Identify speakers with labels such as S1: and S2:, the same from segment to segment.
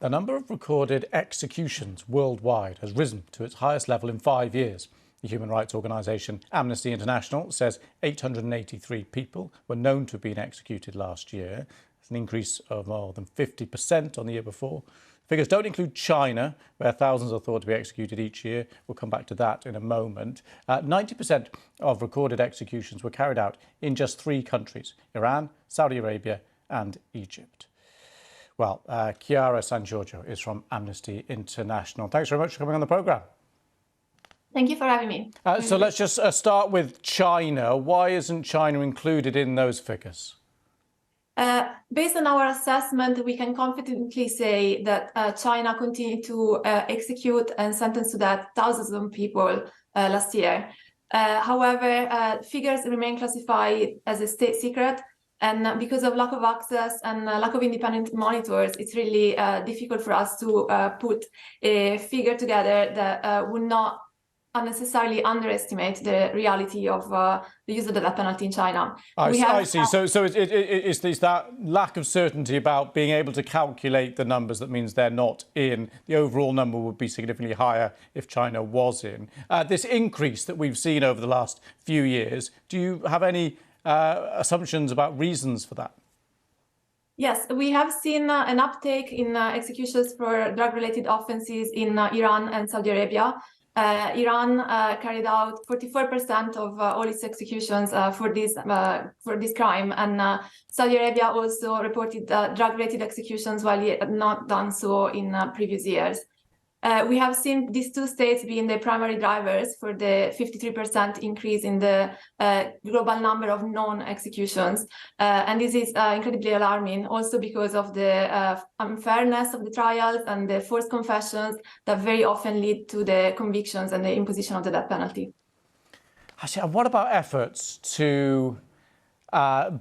S1: The number of recorded executions worldwide has risen to its highest level in 5 years. The human rights organisation Amnesty International says 883 people were known to have been executed last year. It's an increase of more than 50% on the year before. Figures don't include China, where thousands are thought to be executed each year. We'll come back to that in a moment. 90% of recorded executions were carried out in just 3 countries: Iran, Saudi Arabia and Egypt. Well, Chiara San Giorgio is from Amnesty International. Thanks very much for coming on the programme.
S2: Thank you for having me.
S1: So let's just start with China. Why isn't China included in those figures?
S2: Based on our assessment, we can confidently say that China continued to execute and sentence to death thousands of people last year. However, figures remain classified as a state secret. And because of lack of access and lack of independent monitors, it's really difficult for us to put a figure together that would not unnecessarily underestimate the reality of the use of the death penalty in China.
S1: I see. So it's that lack of certainty about being able to calculate the numbers that means they're not in. The overall number would be significantly higher if China was in. This increase that we've seen over the last few years, do you have any assumptions about reasons for that?
S2: Yes, we have seen an uptake in executions for drug-related offences in Iran and Saudi Arabia. Iran carried out 44% of all its executions for this crime, and Saudi Arabia also reported drug-related executions, while it had not done so in previous years. We have seen these 2 states being the primary drivers for the 53% increase in the global number of known executions. And this is incredibly alarming, also because of the unfairness of the trials and the forced confessions that very often lead to the convictions and the imposition of the death penalty.
S1: Actually, what about efforts to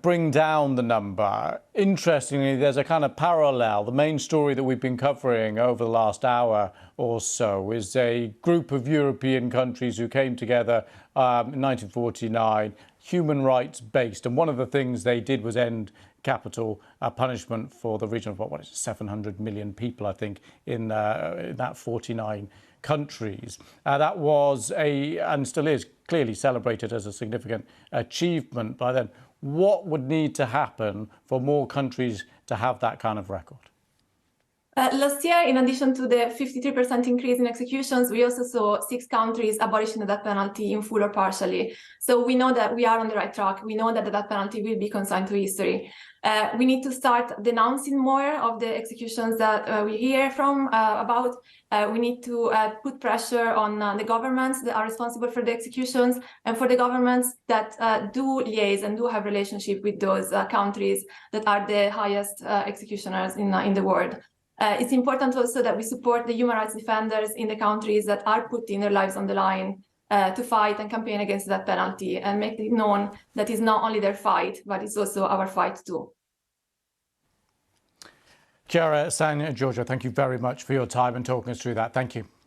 S1: bring down the number? Interestingly, there's a kind of parallel. The main story that we've been covering over the last hour or so is a group of European countries who came together in 1949, human rights based. And one of the things they did was end capital punishment for the region of, what is it, 700 million people, I think, in that 49 countries. That was and still is, clearly celebrated as a significant achievement by then. What would need to happen for more countries to have that kind of record?
S2: Last year, in addition to the 53% increase in executions, we also saw 6 countries abolishing the death penalty in full or partially. So we know that we are on the right track. We know that the death penalty will be consigned to history. We need to start denouncing more of the executions that we hear about. We need to put pressure on the governments that are responsible for the executions, and for the governments that do liaise and do have relationship with those countries that are the highest executioners in the world. It's important also that we support the human rights defenders in the countries that are putting their lives on the line to fight and campaign against that penalty, and make it known that it's not only their fight, but it's also our fight too.
S1: Chiara San Giorgio, thank you very much for your time and talking us through that. Thank you.